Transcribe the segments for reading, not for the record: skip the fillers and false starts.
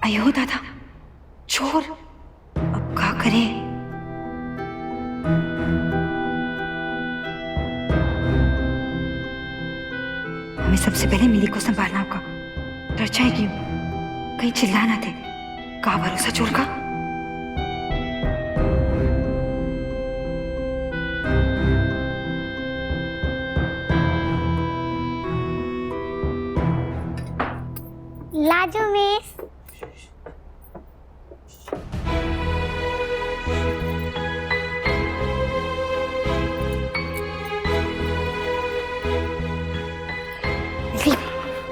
अयो दादा, चोर! अब क्या करे? हमें सबसे पहले मिली को संभालना होगा। डर जाएगी वो, कहीं चिल्ला ना दे। का भरोसा चोर का? लाजो मिस।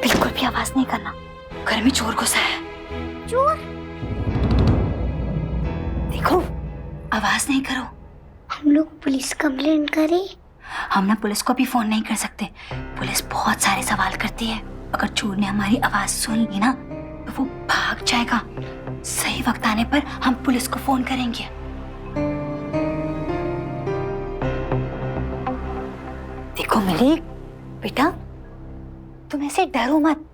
बिल्कुल भी आवाज नहीं करना, घर में चोर घुसा है। चोर? देखो, आवाज नहीं करो। हम लोग पुलिस कंप्लेंट करें? हम ना पुलिस को भी फोन नहीं कर सकते। पुलिस बहुत सारे सवाल करती है। अगर चोर ने हमारी आवाज सुन ली ना तो वो भाग जाएगा। सही वक्त आने पर हम पुलिस को फोन करेंगे। देखो मिली, बेटा तुम ऐसे डरो मत।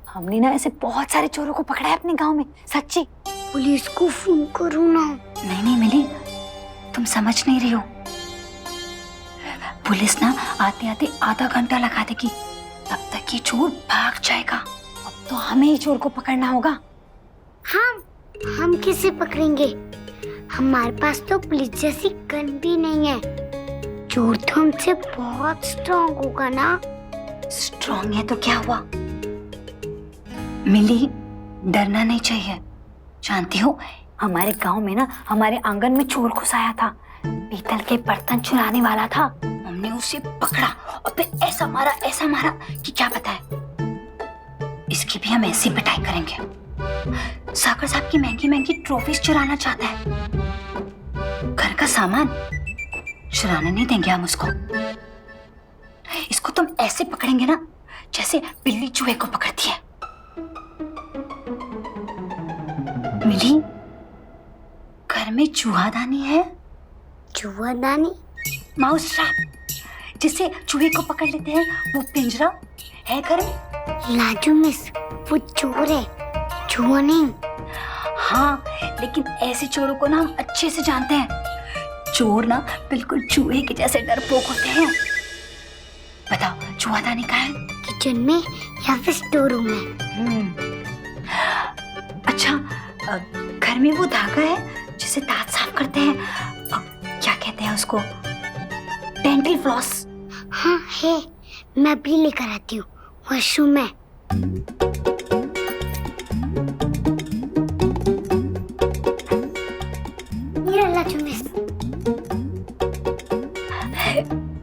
हमने ना ऐसे बहुत सारे चोरों को पकड़ा है अपने गांव में, सच्ची। पुलिस को फोन करो ना। नहीं नहीं मिली, तुम समझ नहीं रही हो। पुलिस ना आते आते आधा घंटा लगा देगी, तब तक ये चोर भाग जाएगा। अब तो हमें ही चोर को पकड़ना होगा। हम किसे पकड़ेंगे? हमारे पास तो पुलिस जैसी गन भी नहीं है। चोर तो हमसे बहुत स्ट्रांग होगा ना। स्ट्रांग है तो क्या हुआ मिली, डरना नहीं चाहिए। जानती हो, हमारे गांव में ना हमारे आंगन में चोर घुस आया था। पीतल के बर्तन चुराने वाला था। हमने उसे पकड़ा और फिर ऐसा मारा कि क्या पता है। इसकी भी हम ऐसी पिटाई करेंगे। सागर साहब की महंगी महंगी ट्रॉफीज चुराना चाहता है। घर का सामान चुराने नहीं देंगे हम उसको। इसको तुम ऐसे पकड़ेंगे ना जैसे बिल्ली चूहे को पकड़ती है। मिली, घर में चूहादानी है? चूहादानी? माउस ट्रैप, जिसे चूहे को पकड़ लेते हैं, वो पिंजरा है घर में? लाजो मिस, वो चोर है, चूहा नहीं। हाँ, लेकिन ऐसे चोरों को ना हम अच्छे से जानते हैं। चोर ना बिल्कुल चूहे के जैसे डरपोक होते हैं। बताओ, चूहादानी कहाँ है? किचन में या फिर स्टोर रूम में? अच्छा, घर में वो धागा है जिसे दांत साफ करते हैं, क्या कहते हैं उसको? Dental floss. हाँ है, मैं भी लेकर आती हूँ वॉशरूम में। ये लाजो मिस।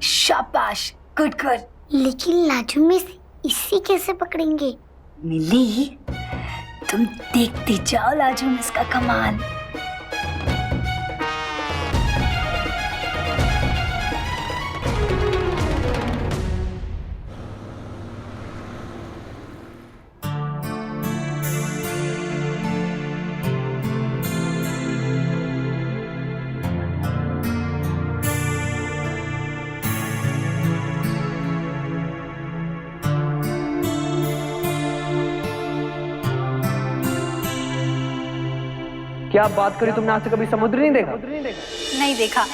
शाबाश, गुड गुड। लेकिन लाजो मिस, इसी कैसे पकड़ेंगे? मिली, तुम देखती जाओ लाजो मिस का कमाल। क्या बात करी तुमने? आज से कभी समुद्र नहीं देखा? नहीं देखा।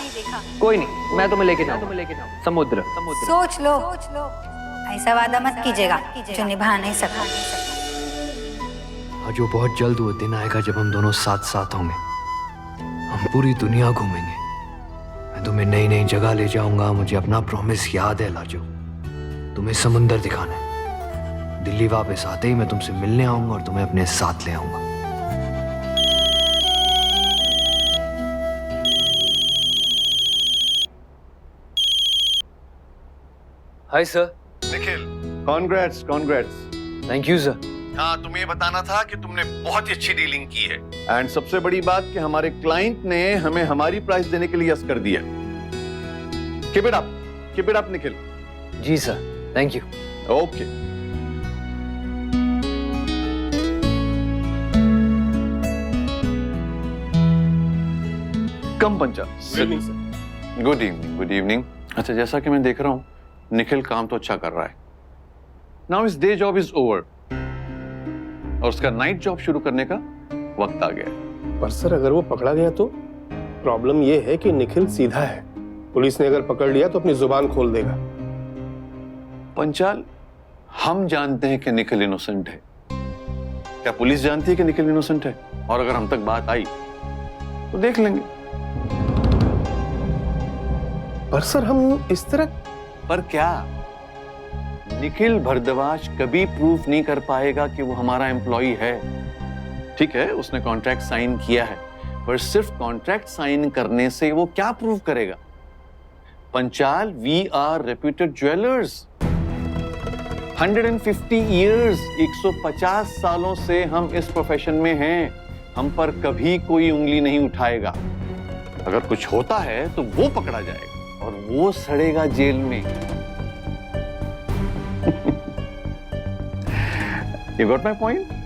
कोई नहीं, मैं तुम्हें लेके जाऊंगा समुद्र। सोच लो, ऐसा वादा मत कीजिएगा जो निभा नहीं सका। जो बहुत जल्द वो दिन आएगा जब हम दोनों साथ साथ होंगे। हम पूरी दुनिया घूमेंगे। मैं तुम्हें नई नई जगह ले जाऊंगा। मुझे अपना प्रॉमिस याद है लाजो, तुम्हें समुंदर दिखाना है। दिल्ली वापस आते ही मैं तुमसे मिलने आऊंगा और तुम्हें अपने साथ ले आऊंगा। Hi sir. Nikhil, congrats congrats. Thank you sir. हाँ, तुम्हें बताना था कि तुमने बहुत ही अच्छी डीलिंग की है। एंड सबसे बड़ी बात कि हमारे क्लाइंट ने हमें हमारी प्राइस देने के लिए यस कर दिया। Keep it up Nikhil. जी सर, थैंक यू। ओके। कम पंचा। Good evening, good evening. अच्छा, जैसा कि मैं देख रहा हूँ निखिल काम तो अच्छा कर रहा है। Now his day job is over और उसका नाइट जॉब शुरू करने का वक्त आ गया। पर सर अगर वो पकड़ा गया तो प्रॉब्लम ये है कि निखिल सीधा है, पुलिस ने अगर पकड़ लिया तो अपनी जुबान खोल देगा। पंचाल, हम जानते हैं कि निखिल इनोसेंट है, क्या पुलिस जानती है कि निखिल इनोसेंट है? और अगर हम तक बात आई तो देख लेंगे। पर सर हम इस तरह, पर क्या? निखिल भारद्वाज कभी प्रूफ नहीं कर पाएगा कि वो हमारा एम्प्लॉय है। ठीक है, उसने कॉन्ट्रैक्ट साइन किया है, पर सिर्फ कॉन्ट्रैक्ट साइन करने से वो क्या प्रूव करेगा? Panchal, we are reputed jewellers. 150 years, 150 सालों से हम इस प्रोफेशन में हैं। हम पर कभी कोई उंगली नहीं उठाएगा। अगर कुछ होता है तो वो पकड़ा जाएगा और वो सड़ेगा जेल में। You got my point?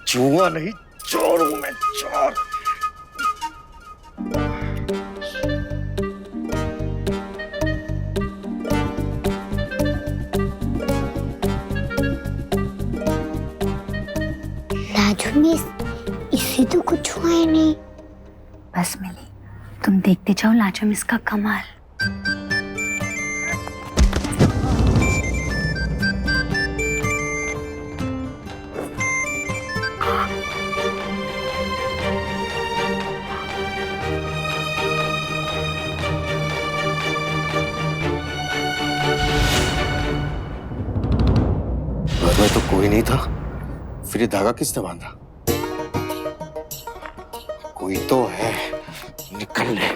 जुआ नहीं, चोर हूं मैं, चोर। लाजू मिस, इससे तो कुछ हुआ ही नहीं। बस मिली, तुम देखते जाओ लाजो मिस का कमाल। घर में तो कोई नहीं था, फिर ये धागा किसने बांधा? कोई तो है, निकल ले।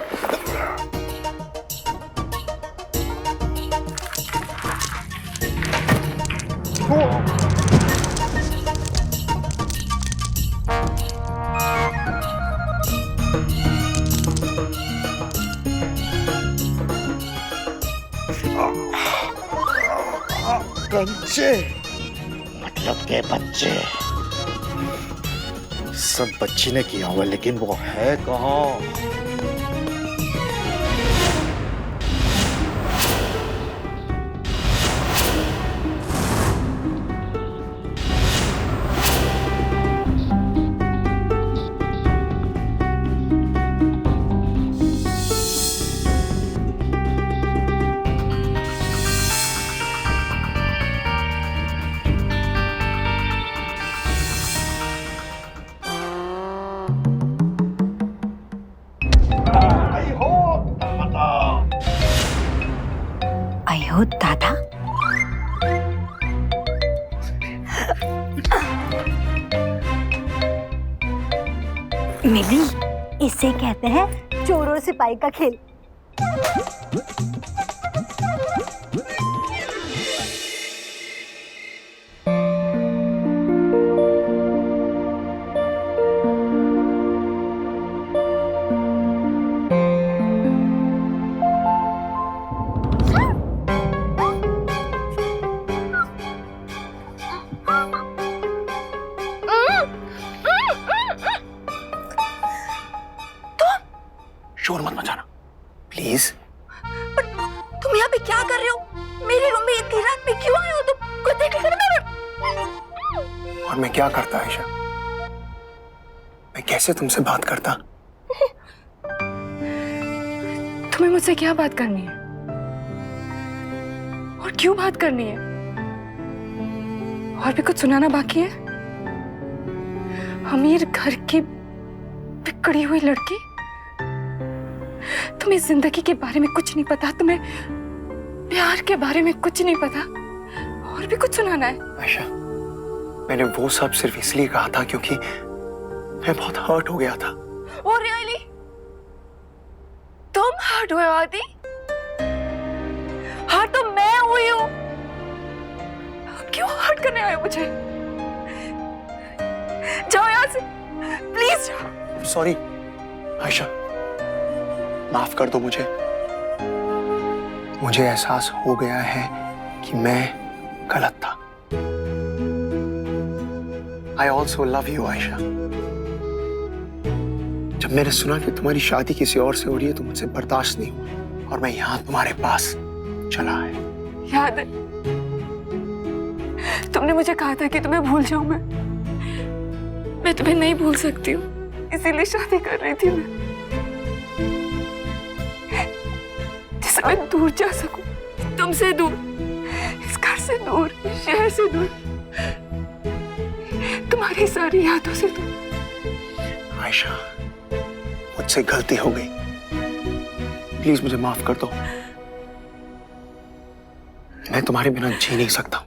कंचे मतलब के बच्चे, सब बच्ची ने किया हुआ, लेकिन वो है कहाँ? अयो दादा, मिली, इसे कहते हैं चोर और सिपाही का खेल। शोर मत मचाना प्लीज। तुम यहाँ पे क्या कर रहे हो? मेरे रूम में इतनी रात में क्यों आए हो तुम? कुछ देख और मैं क्या करता आयशा? मैं कैसे तुमसे बात करता? तुम्हें मुझसे क्या बात करनी है और क्यों बात करनी है? और भी कुछ सुनाना बाकी है? अमीर घर की बिगड़ी हुई लड़की, तुम्हें जिंदगी के बारे में कुछ नहीं पता, तुम्हें प्यार के बारे में कुछ नहीं पता, और भी कुछ सुनाना है? आयशा, मैंने वो सब सिर्फ इसलिए कहा था क्योंकि मैं बहुत हर्ट हो गया था। Oh really? तुम हर्ट हुए हो आदि? हर्ट तो मैं हुई हूं। क्यों करने आए हो मुझे? जाओ यहाँ से, प्लीज जाओ। सॉरी आयशा, माफ कर दो मुझे। मुझे एहसास हो गया है कि मैं गलत था। I also love you Ayesha. जब मैंने सुना कि तुम्हारी शादी किसी और से हो रही है तो मुझसे बर्दाश्त नहीं हुआ और मैं यहाँ तुम्हारे पास चला आया। याद है, तुमने मुझे कहा था कि तुम्हें भूल जाऊं मैं तुम्हें नहीं भूल सकती हूँ, इसीलिए शादी कर रही थी मैं, जिससे मैं दूर जा सकूं, तुमसे दूर, इस घर से दूर, इस शहर से दूर, तुम्हारी सारी यादों से दूर। आयशा, मुझसे गलती हो गई, प्लीज मुझे माफ कर दो। मैं तुम्हारे बिना जी नहीं सकता।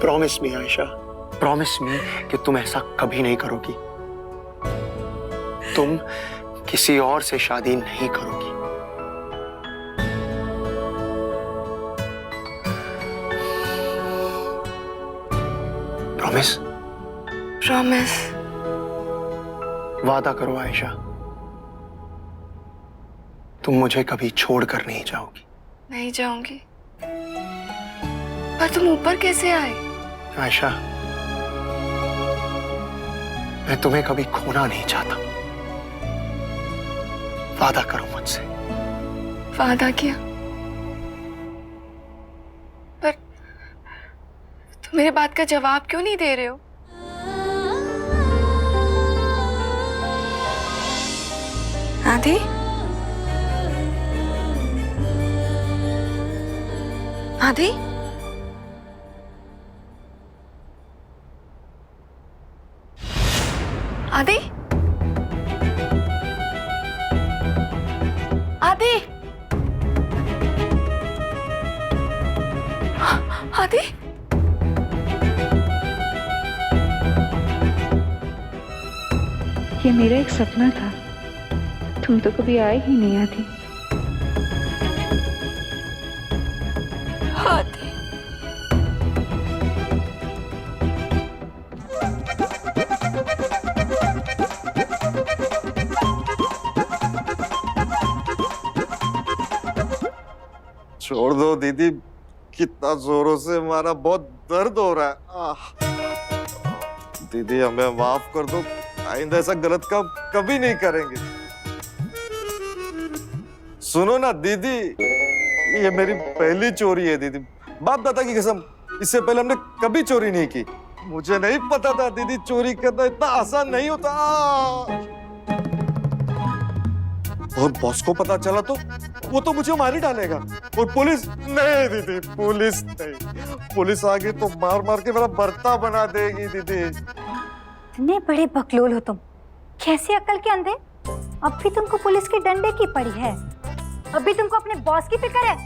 Promise me Ayesha, promise me कि तुम ऐसा कभी नहीं करोगी। तुम किसी और से शादी नहीं करोगी। प्रॉमिस? प्रॉमिस। वादा करो आयशा, तुम मुझे कभी छोड़कर नहीं जाओगी। नहीं जाऊंगी। पर तुम ऊपर कैसे आए? आयशा, मैं तुम्हें कभी खोना नहीं चाहता। वादा करो मुझसे। वादा किया, पर तुम मेरे बात का जवाब क्यों नहीं दे रहे हो? आदि, आदि, आदि, आदि, आदि, ये मेरा एक सपना था, तुम तो कभी आए ही नहीं आती। आदि, छोड़ दो दीदी, कितना जोरों से मारा, बहुत दर्द हो रहा है। दीदी हमें माफ कर दो, आइंदा ऐसा गलत काम कभी नहीं करेंगे। सुनो ना दीदी, ये मेरी पहली चोरी है दीदी, बाप दादा की कसम, इससे पहले हमने कभी चोरी नहीं की। मुझे नहीं पता था दीदी चोरी करना इतना आसान नहीं होता। और बॉस को पता चला तो वो तो मुझे मार ही डालेगा। और पुलिस नहीं दीदी, पुलिस नहीं, पुलिस आ गई तो मार मार के मेरा भर्ता बना देगी दीदी। इतने बड़े बकलोल हो तुम, कैसे अकल के अंधे? अब भी तुमको पुलिस के डंडे की पड़ी है, अब भी तुमको अपने बॉस की फिक्र है।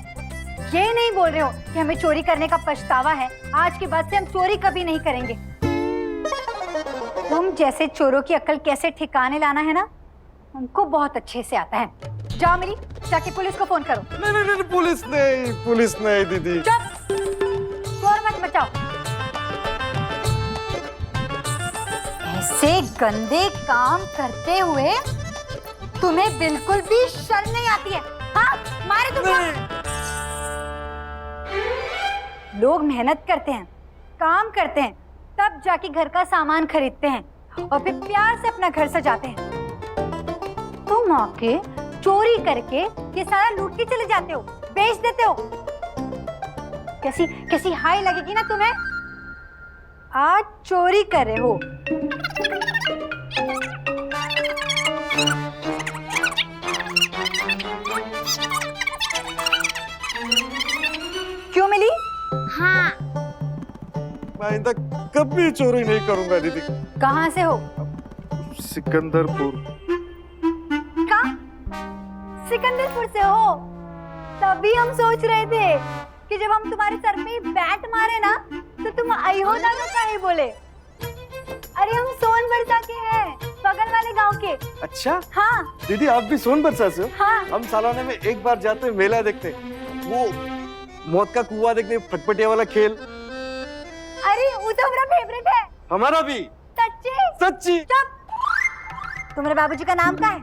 ये नहीं बोल रहे हो कि हमें चोरी करने का पछतावा है, आज के बाद से हम चोरी कभी नहीं करेंगे। तुम जैसे चोरों की अकल कैसे ठिकाने लाना है ना, हमको बहुत अच्छे से आता है। जाओ मेरी, जाके पुलिस को फोन करो। नहीं नहीं नहीं, पुलिस नहीं, पुलिस नहीं दीदी। चुप, शोर मत मचाओ। ऐसे गंदे काम करते हुए तुम्हें बिल्कुल भी शर्म नहीं आती है? हाँ, मारे तुमको। लोग मेहनत करते हैं, काम करते हैं, तब जाके घर का सामान खरीदते हैं और फिर प्यार से अपना घर सजाते हैं। तुम आके चोरी करके ये सारा लूट के चले जाते हो, बेच देते हो। कैसी कैसी हाई लगेगी ना तुम्हें? आज चोरी कर रहे हो। क्यों मिली? हाँ। मैं आइंदा कभी चोरी नहीं करूंगा दीदी। कहाँ से हो? सिकंदरपुर। सिकंदरपुर से हो? तभी हम सोच रहे थे कि जब हम तुम्हारे सर पे बैट मारे ना तो तुम आई हो दादा काहे बोले। अरे हम सोनबरसा के हैं, बगल वाले गांव के। अच्छा हाँ दीदी, आप भी सोनबरसा से हो? हाँ। हम सालाना में एक बार जाते हैं, मेला देखते, वो मौत का कुआं देखने, फटफटिया वाला खेल। अरे वो तो हमारा फेवरेट है। हमारा भी। सच्ची? सच्ची। तुम्हारे बाबूजी का नाम क्या है?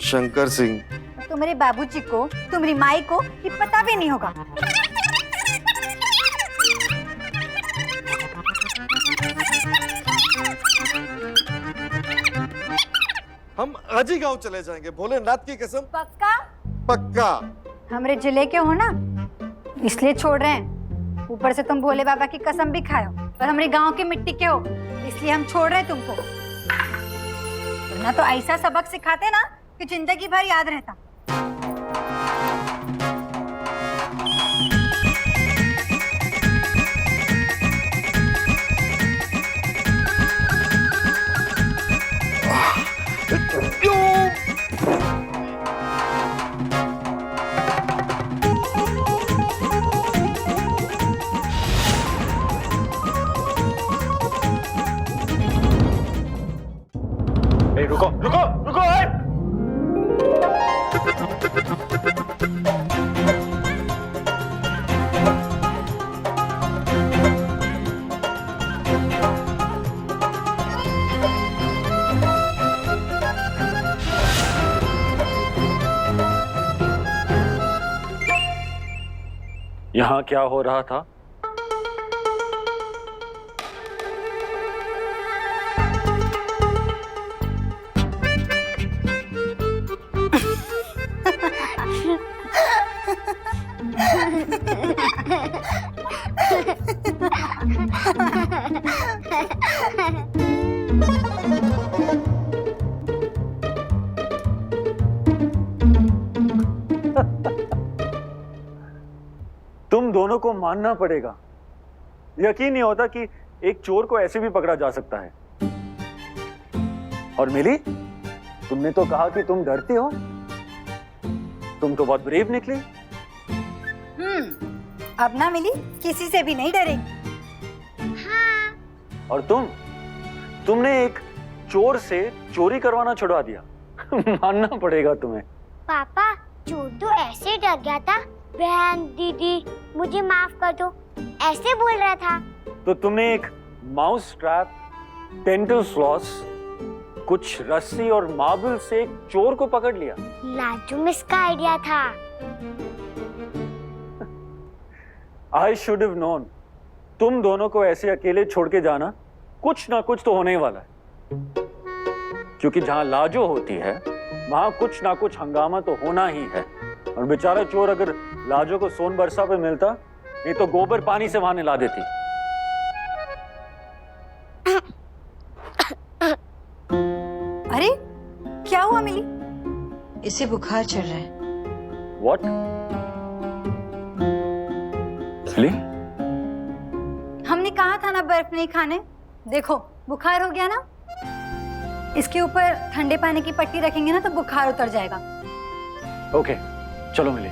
शंकर सिंह। तुम्हारे बाबूजी को, तुम्हारी माई को ये पता भी नहीं होगा। हम आज ही गांव चले जाएंगे, भोलेनाथ की कसम। पक्का? पक्का। हमरे जिले के हो ना, इसलिए छोड़ रहे हैं। ऊपर से तुम भोले बाबा की कसम भी खाओ और हमारे गांव की मिट्टी के हो, इसलिए हम छोड़ रहे हैं तुमको। वरना तो ऐसा सबक सिखाते ना कि जिंदगी भर याद रहता। रुको रुको रुको। यहाँ क्या हो रहा था? तुम दोनों को मानना पड़ेगा। यकीन नहीं होता कि एक चोर को ऐसे भी पकड़ा जा सकता है। और मिली, तुमने तो कहा कि तुम डरती हो, तुम तो बहुत ब्रेव निकली। अब ना मिली, किसी से भी नहीं डरेगी। हाँ। और तुमने एक चोर से चोरी करवाना छुड़वा दिया। मानना पड़ेगा तुम्हें। पापा, चोर तो ऐसे डर गया था, बहन दीदी मुझे माफ कर दो ऐसे बोल रहा था। तो तुमने एक माउस ट्रैप, डेंटल फ्लॉस, कुछ रस्सी और मार्बल से एक चोर को पकड़ लिया। लाजू मिस का आइडिया था। I should have known। तुम दोनों को ऐसे अकेले छोड़ के जाना, कुछ ना कुछ तो होने ही वाला है। क्योंकि जहां लाजो होती है वहां कुछ ना कुछ हंगामा तो होना ही है। और बेचारा चोर अगर लाजो को सोन बरसा पे मिलता, नहीं तो गोबर पानी से वहां ला देती। अरे क्या हुआ मिली? इसे बुखार चढ़ रहा है। What? मिली? हमने कहा था ना बर्फ नहीं खाने। देखो बुखार हो गया ना, इसके ऊपर ठंडे पानी की पट्टी रखेंगे ना तो बुखार उतर जाएगा। ओके, चलो मिली।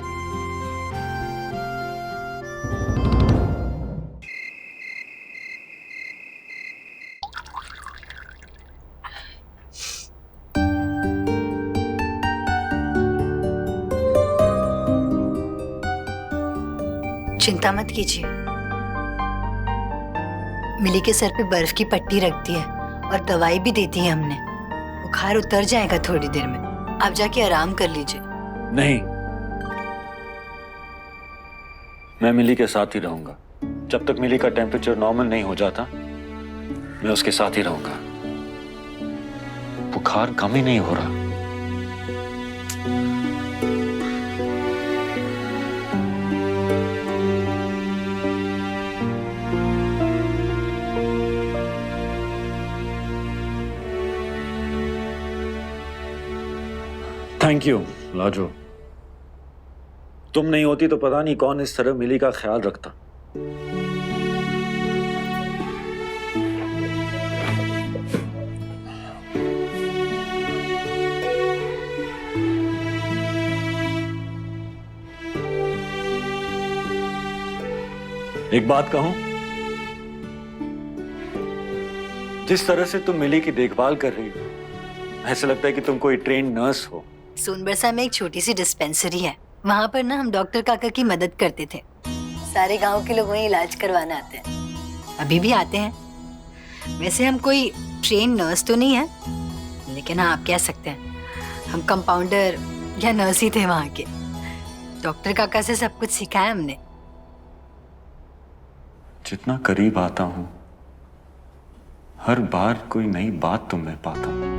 चिंता मत कीजिए, मिली के सर पे बर्फ की पट्टी रख दी है और दवाई भी देती है हमने। बुखार उतर जाएगा थोड़ी देर में, आप जाके आराम कर लीजिए। नहीं, मैं मिली के साथ ही रहूंगा। जब तक मिली का टेम्परेचर नॉर्मल नहीं हो जाता, मैं उसके साथ ही रहूंगा। बुखार कम ही नहीं हो रहा। Thank you Lajo. तुम नहीं होती तो पता नहीं कौन इस तरह मिली का ख्याल रखता। एक बात कहूं, जिस तरह से तुम मिली की देखभाल कर रही हो, ऐसा लगता है कि तुम कोई ट्रेन्ड नर्स हो। सोनबरसा में एक छोटी सी डिस्पेंसरी है, वहाँ पर ना हम डॉक्टर काका की मदद करते थे। सारे गांव के लोग वहीं इलाज करवाने आते हैं। अभी भी आते हैं। वैसे हम कोई ट्रेन नर्स तो नहीं है, लेकिन हाँ आप कह सकते हैं हम कंपाउंडर या नर्स ही थे वहाँ के। डॉक्टर काका से सब कुछ सीखा है हमने। जितना करीब आता हूं, हर बार कोई नई बात तुम में पाता हूं।